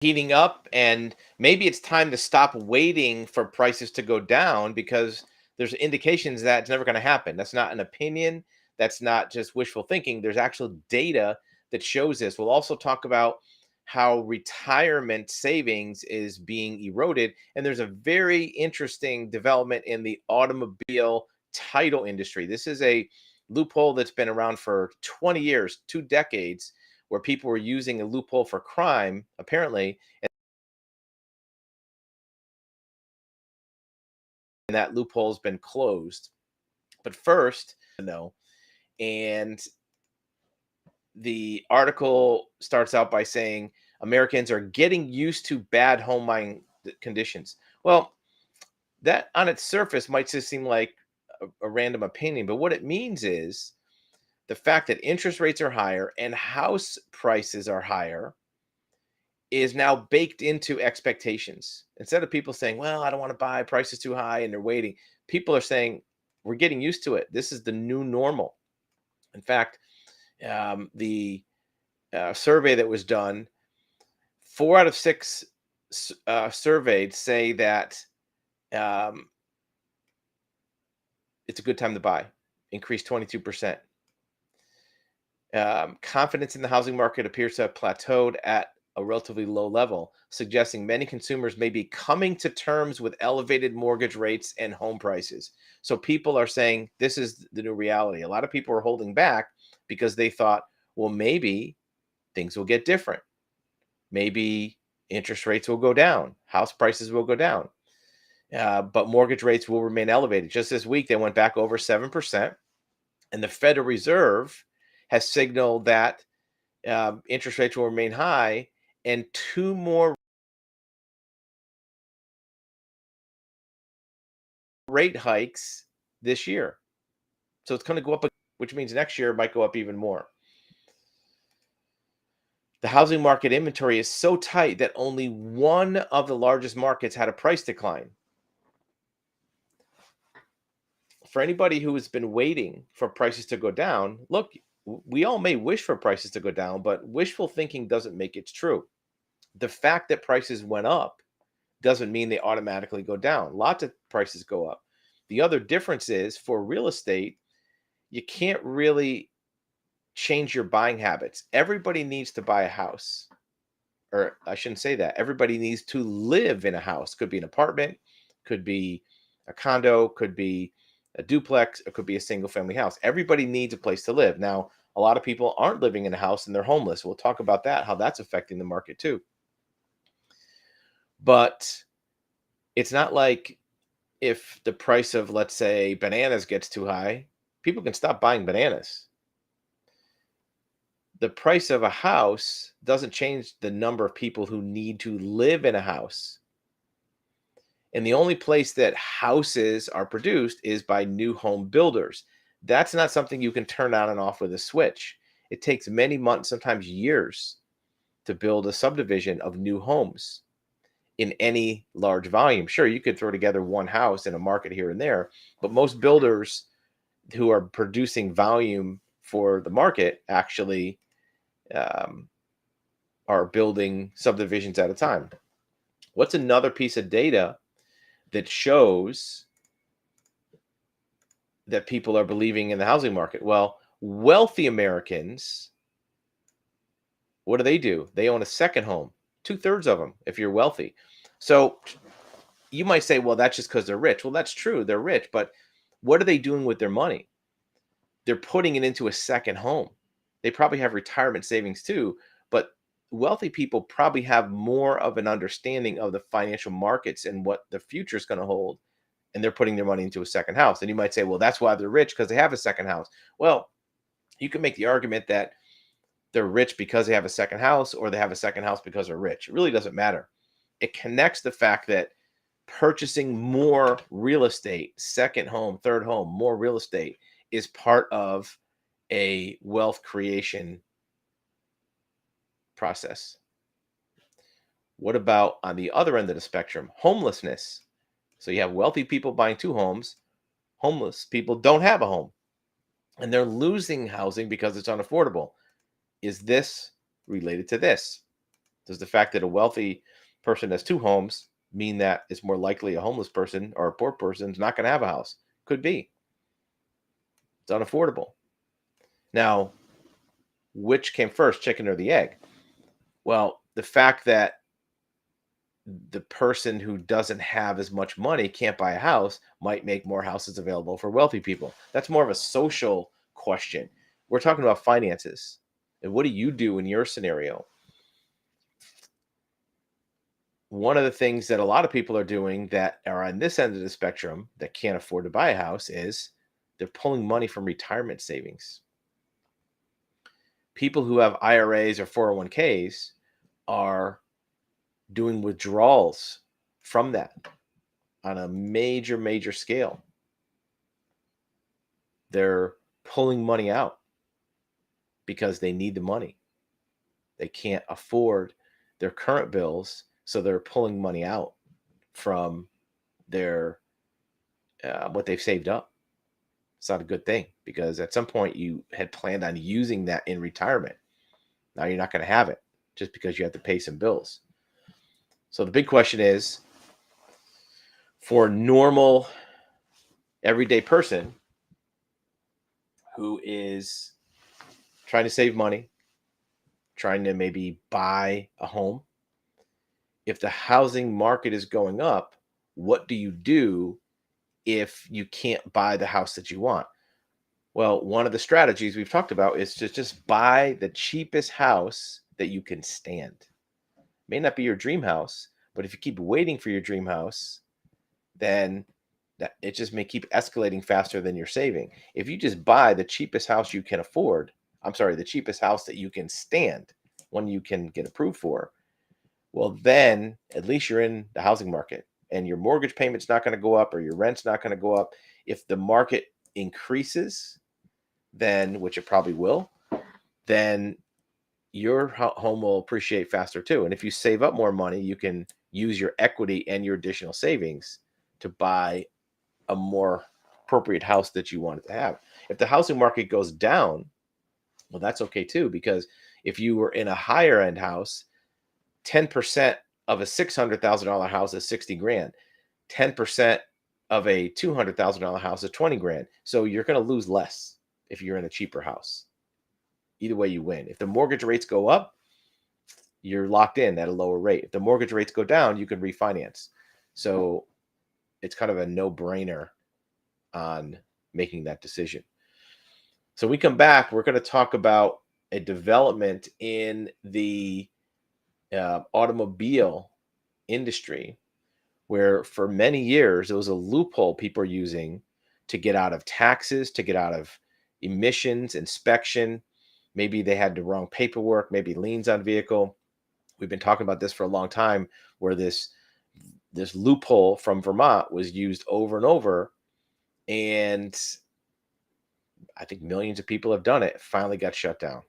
heating up, and maybe it's time to stop waiting for prices to go down because there's indications that it's never going to happen. That's not an opinion. That's not just wishful thinking. There's actual data that shows this. We'll also talk about how retirement savings is being eroded. And there's a very interesting development in the automobile title industry. This is a loophole that's been around for 20 years, 2 decades, where people were using a loophole for crime, apparently, and that loophole has been closed. But first, no. And the article starts out by saying Americans are getting used to bad home buying conditions. Well, that on its surface might just seem like a random opinion, but what it means is the fact that interest rates are higher and house prices are higher is now baked into expectations. Instead of people saying, well, I don't want to buy, price is too high, and they're waiting, people are saying, we're getting used to it. This is the new normal. In fact, the survey that was done, 4 out of 6 surveyed say that um, it's a good time to buy, increased 22%. Confidence in the housing market appears to have plateaued at a relatively low level, suggesting many consumers may be coming to terms with elevated mortgage rates and home prices. So people are saying this is the new reality. A lot of people are holding back because they thought, well, maybe things will get different. Maybe interest rates will go down, house prices will go down, but mortgage rates will remain elevated. Just this week, they went back over 7%, and the Federal Reserve has signaled that interest rates will remain high, and 2 more rate hikes this year. So it's going to go up, which means next year it might go up even more. The housing market inventory is so tight that only one of the largest markets had a price decline. For anybody who has been waiting for prices to go down, look, we all may wish for prices to go down, but wishful thinking doesn't make it true. The fact that prices went up doesn't mean they automatically go down. Lots of prices go up. The other difference is for real estate, you can't really change your buying habits. Everybody needs to buy a house. Or I shouldn't say that. Everybody needs to live in a house. Could be an apartment, could be a condo, could be a duplex, it could be a single family house. Everybody needs a place to live. Now, a lot of people aren't living in a house and they're homeless. We'll talk about that, how that's affecting the market too. But it's not like if the price of, let's say, bananas gets too high, people can stop buying bananas. The price of a house doesn't change the number of people who need to live in a house. And the only place that houses are produced is by new home builders. That's not something you can turn on and off with a switch. It takes many months, sometimes years, to build a subdivision of new homes in any large volume. Sure, you could throw together one house in a market here and there, but most builders who are producing volume for the market actually um, are building subdivisions at a time. What's another piece of data that shows that people are believing in the housing market? Well, wealthy Americans, what do? They own a second home, 2/3 of them, if you're wealthy. So you might say, well, that's just because they're rich. Well, that's true. They're rich, but what are they doing with their money? They're putting it into a second home. They probably have retirement savings too, but wealthy people probably have more of an understanding of the financial markets and what the future is going to hold. And they're putting their money into a second house. And you might say, well, that's why they're rich, because they have a second house. Well, you can make the argument that they're rich because they have a second house, or they have a second house because they're rich. It really doesn't matter. It connects the fact that purchasing more real estate, second home, third home, more real estate, is part of a wealth creation process. What about on the other end of the spectrum? Homelessness. So you have wealthy people buying 2 homes, homeless people don't have a home, and they're losing housing because it's unaffordable. Is this related to this? Does the fact that a wealthy person has two homes mean that it's more likely a homeless person or a poor person is not going to have a house? Could be. It's unaffordable. Now, which came first, chicken or the egg? Well, the fact that the person who doesn't have as much money can't buy a house might make more houses available for wealthy people. That's more of a social question. We're talking about finances. And what do you do in your scenario? One of the things that a lot of people are doing that are on this end of the spectrum that can't afford to buy a house is they're pulling money from retirement savings. People who have IRAs or 401ks are doing withdrawals from that on a major, major scale. They're pulling money out because they need the money. They can't afford their current bills, so they're pulling money out from their what they've saved up. It's not a good thing because at some point you had planned on using that in retirement. Now you're not going to have it just because you have to pay some bills. So the big question is, for a normal everyday person who is trying to save money, trying to maybe buy a home, if the housing market is going up, what do you do if you can't buy the house that you want? Well, one of the strategies we've talked about is to just buy the cheapest house that you can stand. It may not be your dream house, but if you keep waiting for your dream house, then that it just may keep escalating faster than you're saving. If you just buy the cheapest house you can afford, the cheapest house that you can stand, one you can get approved for, well, then at least you're in the housing market and your mortgage payment's not going to go up or your rent's not going to go up. If the market increases, then, which it probably will, then your home will appreciate faster too. And if you save up more money, you can use your equity and your additional savings to buy a more appropriate house that you wanted to have. If the housing market goes down, well, that's okay too, because if you were in a higher end house, 10% of a $600,000 house is 60 grand. 10% of a $200,000 house is 20 grand. So you're going to lose less if you're in a cheaper house. Either way, you win. If the mortgage rates go up, you're locked in at a lower rate. If the mortgage rates go down, you can refinance. So it's kind of a no-brainer on making that decision. So we come back, we're going to talk about a development in the automobile industry where for many years it was a loophole people are using to get out of taxes, to get out of emissions, inspection. Maybe they had the wrong paperwork, maybe liens on vehicle. We've been talking about this for a long time, where this loophole from Vermont was used over and over, and I think millions of people have done it. It finally got shut down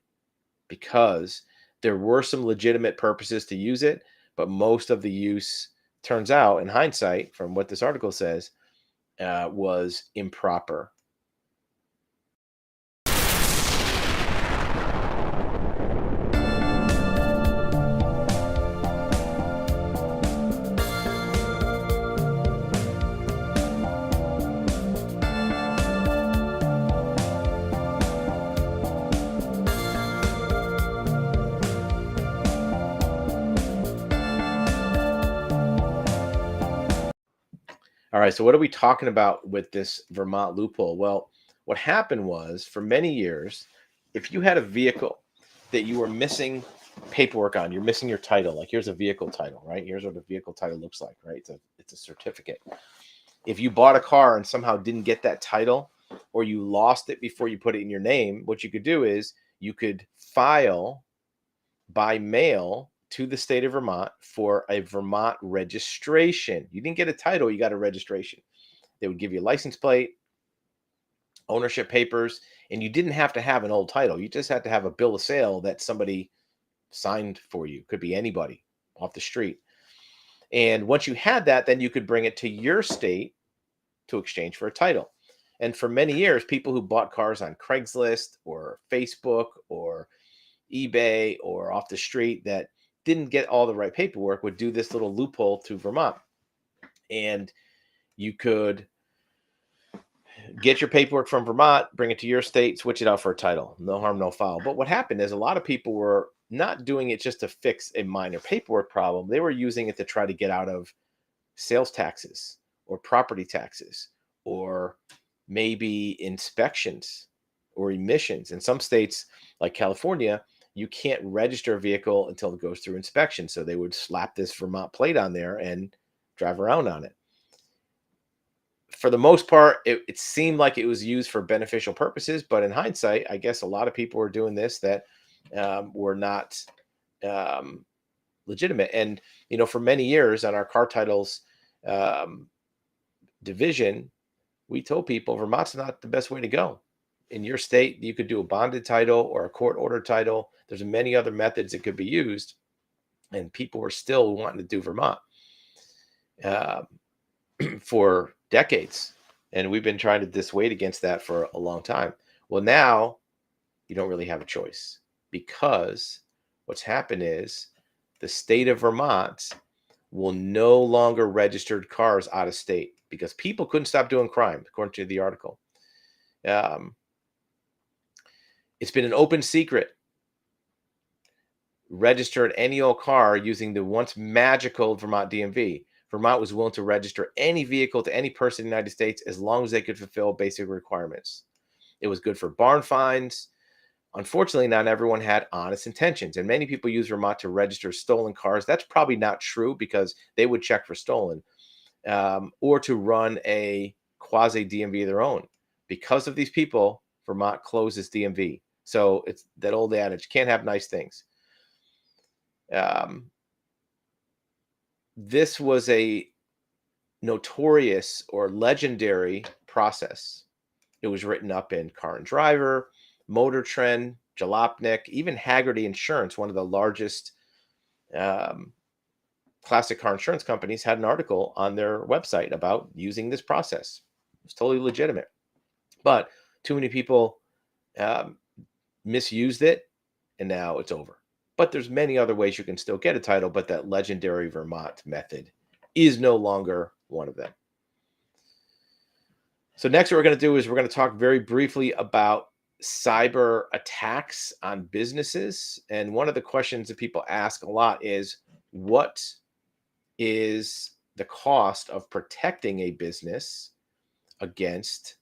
because there were some legitimate purposes to use it, but most of the use, turns out in hindsight, from what this article says, was improper. All right, so what are we talking about with this Vermont loophole? Well, what happened was, for many years, if you had a vehicle that you were missing paperwork on, you're missing your title. Like, here's a vehicle title, right? Here's what a vehicle title looks like, right? It's a certificate. If you bought a car and somehow didn't get that title, or you lost it before you put it in your name, what you could do is you could file by mail to the state of Vermont for a Vermont registration. You didn't get a title, you got a registration. They would give you a license plate, ownership papers, and you didn't have to have an old title. You just had to have a bill of sale that somebody signed for you. Could be anybody off the street. And once you had that, then you could bring it to your state to exchange for a title. And for many years, people who bought cars on Craigslist or Facebook or eBay or off the street that didn't get all the right paperwork would do this little loophole to Vermont. And you could get your paperwork from Vermont, bring it to your state, switch it out for a title. No harm, no foul. But what happened is a lot of people were not doing it just to fix a minor paperwork problem. They were using it to try to get out of sales taxes or property taxes or maybe inspections or emissions. In some states like California, you can't register a vehicle until it goes through inspection. So they would slap this Vermont plate on there and drive around on it. For the most part, it seemed like it was used for beneficial purposes, but in hindsight, I guess a lot of people were doing this that were not um, legitimate. And for many years on our car titles um, division, we told people Vermont's not the best way to go. In your state, you could do a bonded title or a court order title. There's many other methods that could be used, and people were still wanting to do Vermont uh, for decades. And we've been trying to dissuade against that for a long time. Well, now you don't really have a choice, because what's happened is the state of Vermont will no longer register cars out of state because people couldn't stop doing crime, according to the article. Um, it's been an open secret. Registered any old car using the once magical Vermont DMV. Vermont was willing to register any vehicle to any person in the United States as long as they could fulfill basic requirements. It was good for barn finds. Unfortunately, not everyone had honest intentions, and many people use Vermont to register stolen cars. That's probably not true, because they would check for stolen, or to run a quasi DMV of their own. Because of these people, Vermont closes DMV. So it's that old adage: can't have nice things. This was a notorious or legendary process. It was written up in Car and Driver, Motor Trend, Jalopnik, even Hagerty Insurance, one of the largest classic car insurance companies, had an article on their website about using this process. It was totally legitimate. But too many people misused it, and now it's over. But there's many other ways you can still get a title, but that legendary Vermont method is no longer one of them. So next, what we're going to do is we're going to talk very briefly about cyber attacks on businesses. And one of the questions that people ask a lot is, what is the cost of protecting a business against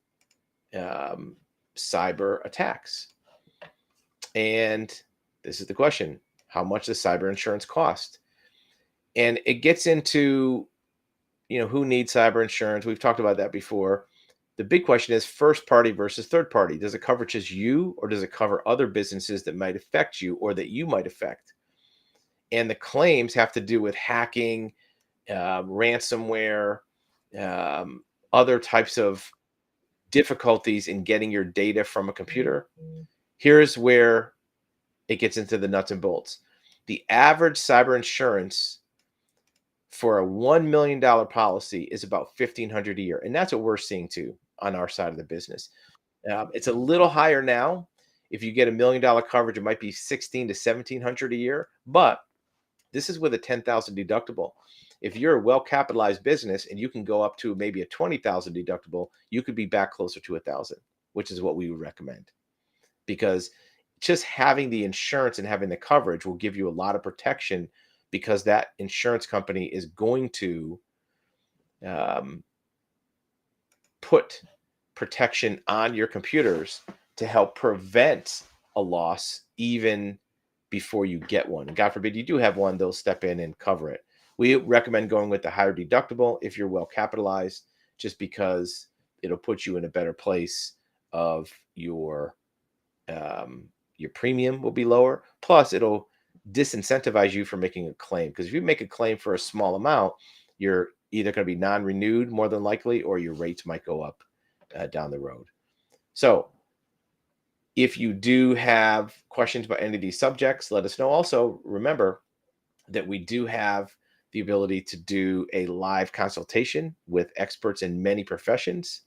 cyber attacks? And this is the question: how much does cyber insurance cost? And it gets into, who needs cyber insurance? We've talked about that before. The big question is first party versus third party. Does it cover just you, or does it cover other businesses that might affect you or that you might affect? And the claims have to do with hacking, ransomware, other types of difficulties in getting your data from a computer. Here's where it gets into the nuts and bolts. The average cyber insurance for a $1 million policy is about $1,500 a year. And that's what we're seeing too on our side of the business. It's a little higher now. If you get $1 million coverage, it might be $1,600 to $1,700 a year, but this is with a $10,000 deductible. If you're a well-capitalized business and you can go up to maybe a $20,000 deductible, you could be back closer to $1,000, which is what we would recommend, because just having the insurance and having the coverage will give you a lot of protection, because that insurance company is going to put protection on your computers to help prevent a loss even before you get one. And God forbid you do have one, they'll step in and cover it. We recommend going with the higher deductible if you're well capitalized, just because it'll put you in a better place of your premium will be lower. Plus, it'll disincentivize you from making a claim, because if you make a claim for a small amount, you're either going to be non-renewed more than likely, or your rates might go up down the road. So if you do have questions about any of these subjects, let us know. Also, remember that we do have the ability to do a live consultation with experts in many professions,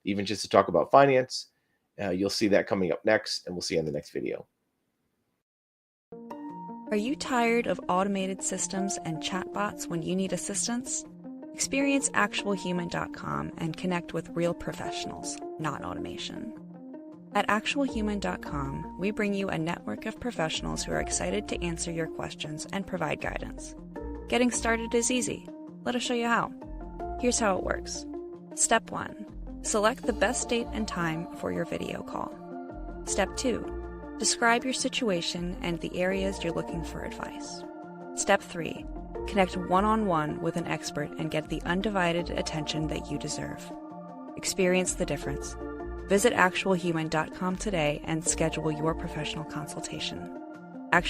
even just to talk about finance. You'll see that coming up next, and we'll see you in the next video. Are you tired of automated systems and chatbots when you need assistance? Experience actualhuman.com and connect with real professionals, not automation. At actualhuman.com, we bring you a network of professionals who are excited to answer your questions and provide guidance. Getting started is easy. Let us show you how. Here's how it works. Step 1. Select the best date and time for your video call. Step 2. Describe your situation and the areas you're looking for advice. Step 3. Connect one-on-one with an expert and get the undivided attention that you deserve. Experience the difference. Visit actualhuman.com today and schedule your professional consultation.